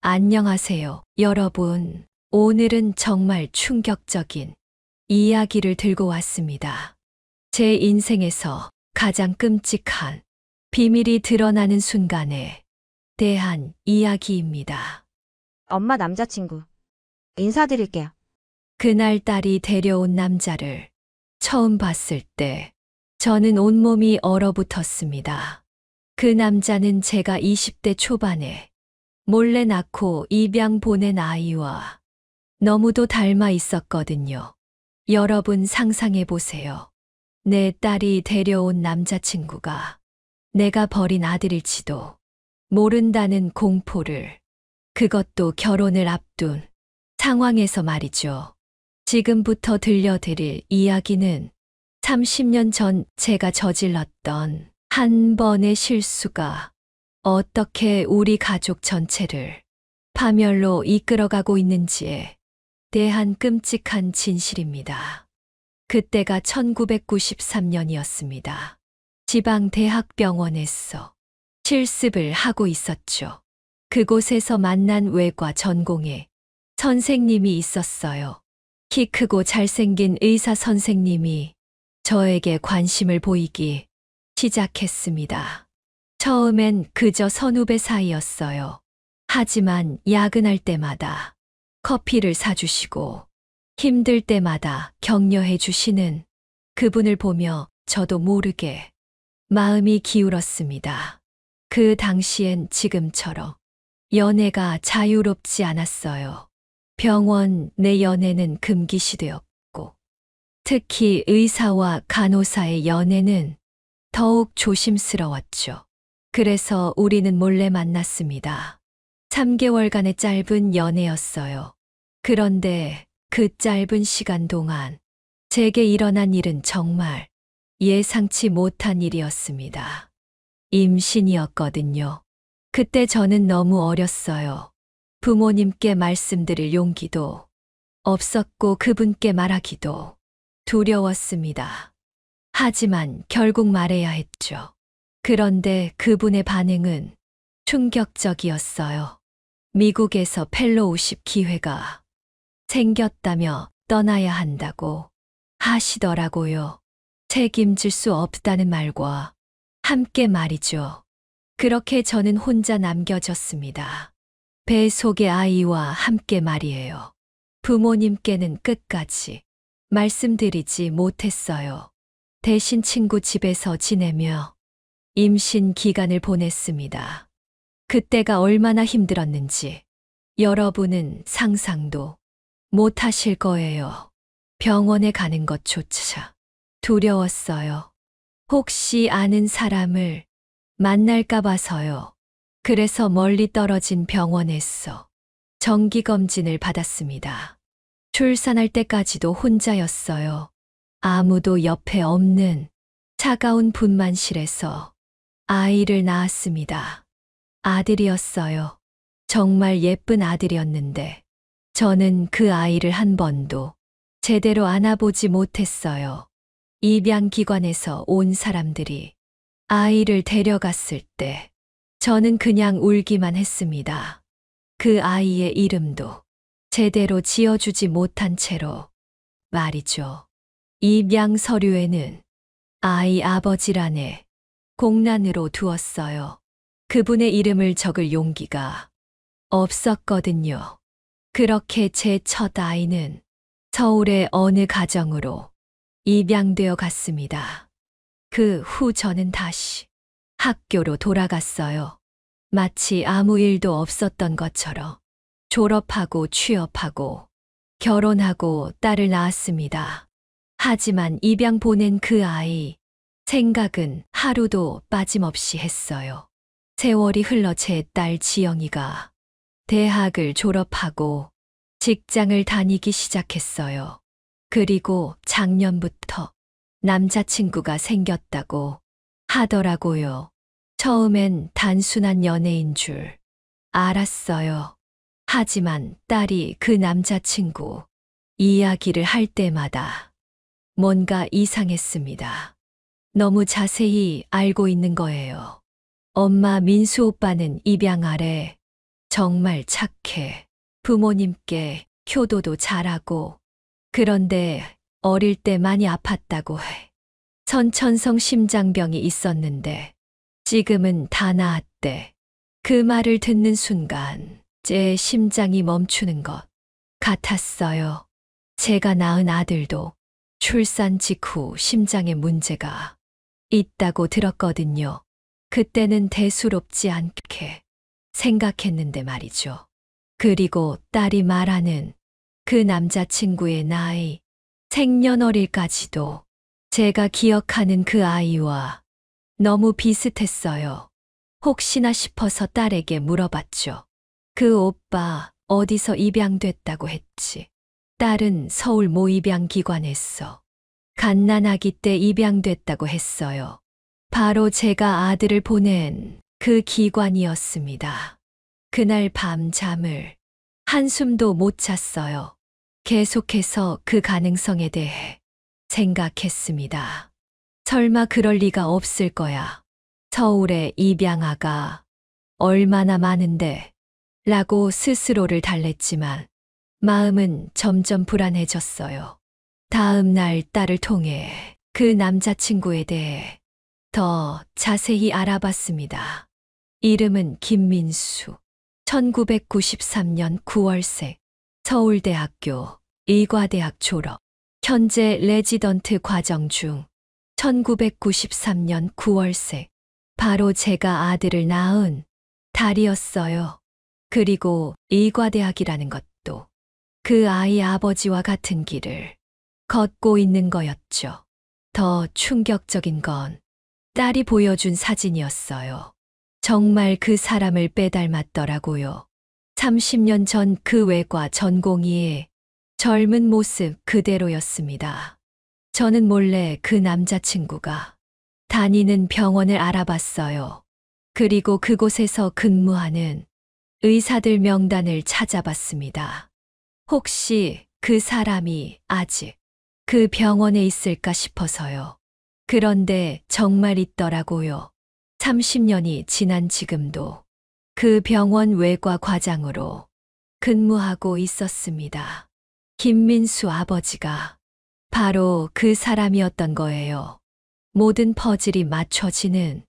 안녕하세요, 여러분. 오늘은 정말 충격적인 이야기를 들고 왔습니다. 제 인생에서 가장 끔찍한 비밀이 드러나는 순간에 대한 이야기입니다. 엄마 남자친구. 인사드릴게요. 그날 딸이 데려온 남자를 처음 봤을 때 저는 온몸이 얼어붙었습니다. 그 남자는 제가 20대 초반에 몰래 낳고 입양 보낸 아이와 너무도 닮아 있었거든요. 여러분 상상해 보세요. 내 딸이 데려온 남자친구가 내가 버린 아들일지도 모른다는 공포를, 그것도 결혼을 앞둔 상황에서 말이죠. 지금부터 들려드릴 이야기는 30년 전 제가 저질렀던 한 번의 실수가 어떻게 우리 가족 전체를 파멸로 이끌어가고 있는지에 대한 끔찍한 진실입니다. 그때가 1993년이었습니다. 지방 대학병원에서 실습을 하고 있었죠. 그곳에서 만난 외과 전공의 선생님이 있었어요. 키 크고 잘생긴 의사 선생님이 저에게 관심을 보이기 시작했습니다. 처음엔 그저 선후배 사이였어요. 하지만 야근할 때마다 커피를 사주시고 힘들 때마다 격려해 주시는 그분을 보며 저도 모르게 마음이 기울었습니다. 그 당시엔 지금처럼 연애가 자유롭지 않았어요. 병원 내 연애는 금기시되었고, 특히 의사와 간호사의 연애는 더욱 조심스러웠죠. 그래서 우리는 몰래 만났습니다. 3개월간의 짧은 연애였어요. 그런데 그 짧은 시간 동안 제게 일어난 일은 정말 예상치 못한 일이었습니다. 임신이었거든요. 그때 저는 너무 어렸어요. 부모님께 말씀드릴 용기도 없었고 그분께 말하기도 두려웠습니다. 하지만 결국 말해야 했죠. 그런데 그분의 반응은 충격적이었어요. 미국에서 펠로우십 기회가 생겼다며 떠나야 한다고 하시더라고요. 책임질 수 없다는 말과 함께 말이죠. 그렇게 저는 혼자 남겨졌습니다. 배 속의 아이와 함께 말이에요. 부모님께는 끝까지 말씀드리지 못했어요. 대신 친구 집에서 지내며 임신 기간을 보냈습니다. 그때가 얼마나 힘들었는지 여러분은 상상도 못 하실 거예요. 병원에 가는 것조차 두려웠어요. 혹시 아는 사람을 만날까 봐서요. 그래서 멀리 떨어진 병원에서 정기검진을 받았습니다. 출산할 때까지도 혼자였어요. 아무도 옆에 없는 차가운 분만실에서 아이를 낳았습니다. 아들이었어요. 정말 예쁜 아들이었는데 저는 그 아이를 한 번도 제대로 안아보지 못했어요. 입양기관에서 온 사람들이 아이를 데려갔을 때 저는 그냥 울기만 했습니다. 그 아이의 이름도 제대로 지어주지 못한 채로 말이죠. 입양 서류에는 아이 아버지란에 공란으로 두었어요. 그분의 이름을 적을 용기가 없었거든요. 그렇게 제 첫 아이는 서울의 어느 가정으로 입양되어 갔습니다. 그 후 저는 다시 학교로 돌아갔어요. 마치 아무 일도 없었던 것처럼 졸업하고 취업하고 결혼하고 딸을 낳았습니다. 하지만 입양 보낸 그 아이 생각은 하루도 빠짐없이 했어요. 세월이 흘러 제 딸 지영이가 대학을 졸업하고 직장을 다니기 시작했어요. 그리고 작년부터 남자친구가 생겼다고 하더라고요. 처음엔 단순한 연애인 줄 알았어요. 하지만 딸이 그 남자친구 이야기를 할 때마다 뭔가 이상했습니다. 너무 자세히 알고 있는 거예요. 엄마 민수 오빠는 입양 아래 정말 착해. 부모님께 효도도 잘하고. 그런데 어릴 때 많이 아팠다고 해. 선천성 심장병이 있었는데 지금은 다 나았대. 그 말을 듣는 순간 제 심장이 멈추는 것 같았어요. 제가 낳은 아들도 출산 직후 심장에 문제가 있다고 들었거든요. 그때는 대수롭지 않게 생각했는데 말이죠. 그리고 딸이 말하는 그 남자친구의 나이, 생년월일까지도 제가 기억하는 그 아이와 너무 비슷했어요. 혹시나 싶어서 딸에게 물어봤죠. 그 오빠 어디서 입양됐다고 했지? 딸은 서울 모 입양기관에서 갓난아기 때 입양됐다고 했어요. 바로 제가 아들을 보낸 그 기관이었습니다. 그날 밤 잠을 한숨도 못 잤어요. 계속해서 그 가능성에 대해 생각했습니다. 설마 그럴 리가 없을 거야. 서울에 입양아가 얼마나 많은데 라고 스스로를 달랬지만 마음은 점점 불안해졌어요. 다음 날 딸을 통해 그 남자친구에 대해 더 자세히 알아봤습니다. 이름은 김민수. 1993년 9월생. 서울대학교 의과대학 졸업. 현재 레지던트 과정 중. 1993년 9월생. 바로 제가 아들을 낳은 달이었어요. 그리고 의과대학이라는 것도 그 아이 아버지와 같은 길을 걷고 있는 거였죠. 더 충격적인 건 딸이 보여준 사진이었어요. 정말 그 사람을 빼닮았더라고요. 30년 전 그 외과 전공의의 젊은 모습 그대로였습니다. 저는 몰래 그 남자친구가 다니는 병원을 알아봤어요. 그리고 그곳에서 근무하는 의사들 명단을 찾아봤습니다. 혹시 그 사람이 아직 그 병원에 있을까 싶어서요. 그런데 정말 있더라고요. 30년이 지난 지금도 그 병원 외과 과장으로 근무하고 있었습니다. 김민수 아버지가 바로 그 사람이었던 거예요. 모든 퍼즐이 맞춰지는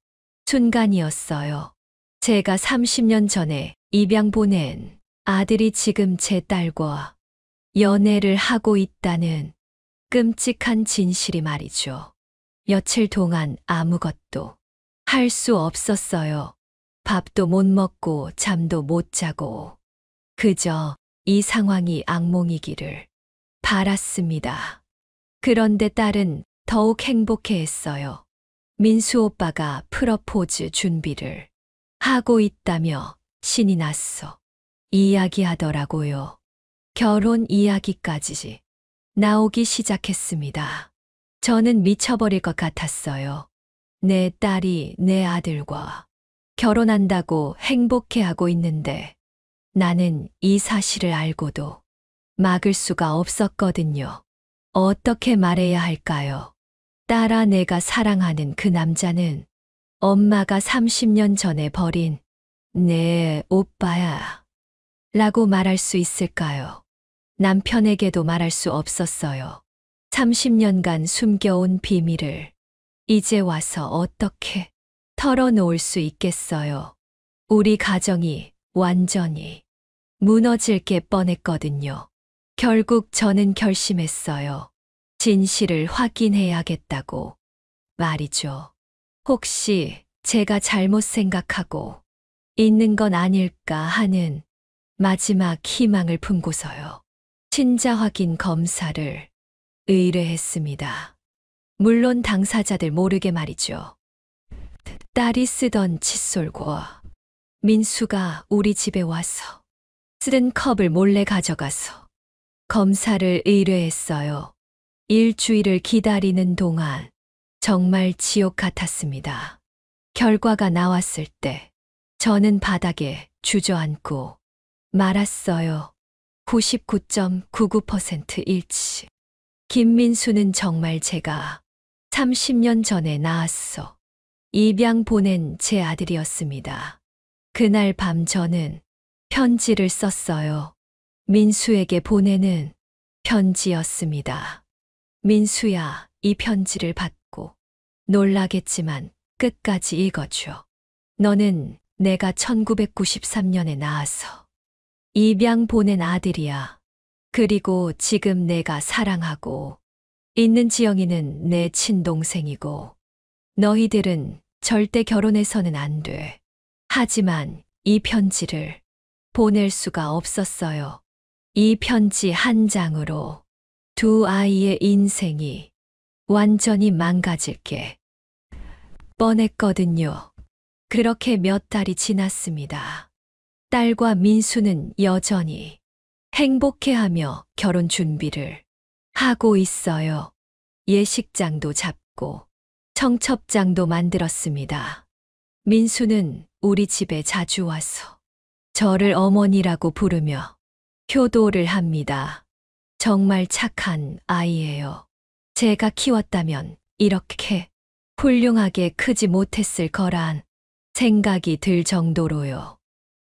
순간이었어요. 제가 30년 전에 입양 보낸 아들이 지금 제 딸과 연애를 하고 있다는 끔찍한 진실이 말이죠. 며칠 동안 아무것도 할 수 없었어요. 밥도 못 먹고 잠도 못 자고 그저 이 상황이 악몽이기를 바랐습니다. 그런데 딸은 더욱 행복해했어요. 민수 오빠가 프러포즈 준비를 하고 있다며 신이 났어 이야기하더라고요. 결혼 이야기까지 나오기 시작했습니다. 저는 미쳐버릴 것 같았어요. 내 딸이 내 아들과 결혼한다고 행복해하고 있는데 나는 이 사실을 알고도 막을 수가 없었거든요. 어떻게 말해야 할까요? 딸아, 내가 사랑하는 그 남자는 엄마가 30년 전에 버린 내 오빠야. 라고 말할 수 있을까요? 남편에게도 말할 수 없었어요. 30년간 숨겨온 비밀을 이제 와서 어떻게 털어놓을 수 있겠어요? 우리 가정이 완전히 무너질 게 뻔했거든요. 결국 저는 결심했어요. 진실을 확인해야겠다고 말이죠. 혹시 제가 잘못 생각하고 있는 건 아닐까 하는 마지막 희망을 품고서요. 친자 확인 검사를 의뢰했습니다. 물론 당사자들 모르게 말이죠. 딸이 쓰던 칫솔과 민수가 우리 집에 와서 쓰던 컵을 몰래 가져가서 검사를 의뢰했어요. 일주일을 기다리는 동안 정말 지옥 같았습니다. 결과가 나왔을 때 저는 바닥에 주저앉고 말았어요. 99.99% 일치. 김민수는 정말 제가 30년 전에 낳았어. 입양 보낸 제 아들이었습니다. 그날 밤 저는 편지를 썼어요. 민수에게 보내는 편지였습니다. 민수야, 이 편지를 받고 놀라겠지만 끝까지 읽어줘. 너는 내가 1993년에 낳아서 입양 보낸 아들이야. 그리고 지금 내가 사랑하고 있는 지영이는 내 친동생이고 너희들은 절대 결혼해서는 안 돼. 하지만 이 편지를 보낼 수가 없었어요. 이 편지 한 장으로 두 아이의 인생이 완전히 망가질 게 뻔했거든요. 그렇게 몇 달이 지났습니다. 딸과 민수는 여전히 행복해하며 결혼 준비를 하고 있어요. 예식장도 잡고 청첩장도 만들었습니다. 민수는 우리 집에 자주 와서 저를 어머니라고 부르며 효도를 합니다. 정말 착한 아이예요. 제가 키웠다면 이렇게 훌륭하게 크지 못했을 거란 생각이 들 정도로요.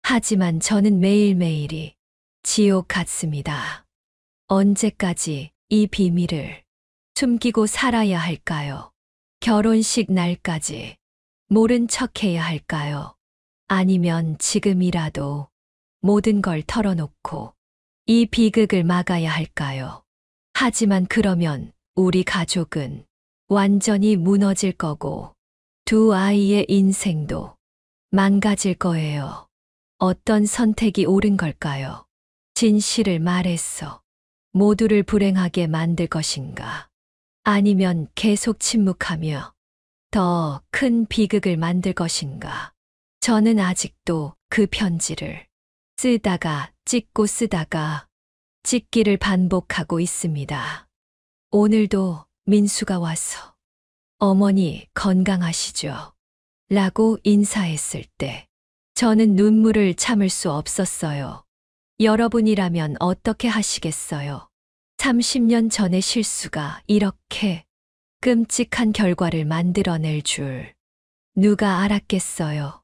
하지만 저는 매일매일이 지옥 같습니다. 언제까지 이 비밀을 숨기고 살아야 할까요? 결혼식 날까지 모른 척 해야 할까요? 아니면 지금이라도 모든 걸 털어놓고 이 비극을 막아야 할까요? 하지만 그러면 우리 가족은 완전히 무너질 거고 두 아이의 인생도 망가질 거예요. 어떤 선택이 옳은 걸까요? 진실을 말해서 모두를 불행하게 만들 것인가? 아니면 계속 침묵하며 더 큰 비극을 만들 것인가? 저는 아직도 그 편지를 쓰다가 찢고 쓰다가 찢기를 반복하고 있습니다. 오늘도 민수가 와서 어머니 건강하시죠? 라고 인사했을 때 저는 눈물을 참을 수 없었어요. 여러분이라면 어떻게 하시겠어요? 30년 전의 실수가 이렇게 끔찍한 결과를 만들어낼 줄 누가 알았겠어요?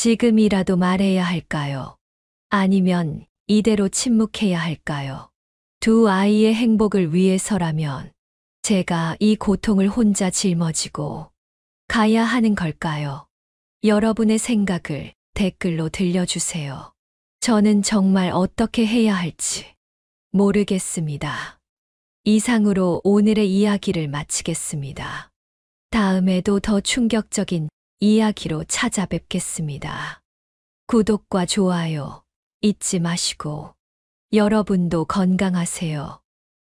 지금이라도 말해야 할까요? 아니면 이대로 침묵해야 할까요? 두 아이의 행복을 위해서라면 제가 이 고통을 혼자 짊어지고 가야 하는 걸까요? 여러분의 생각을 댓글로 들려주세요. 저는 정말 어떻게 해야 할지 모르겠습니다. 이상으로 오늘의 이야기를 마치겠습니다. 다음에도 더 충격적인 이야기로 찾아뵙겠습니다. 구독과 좋아요 잊지 마시고 여러분도 건강하세요.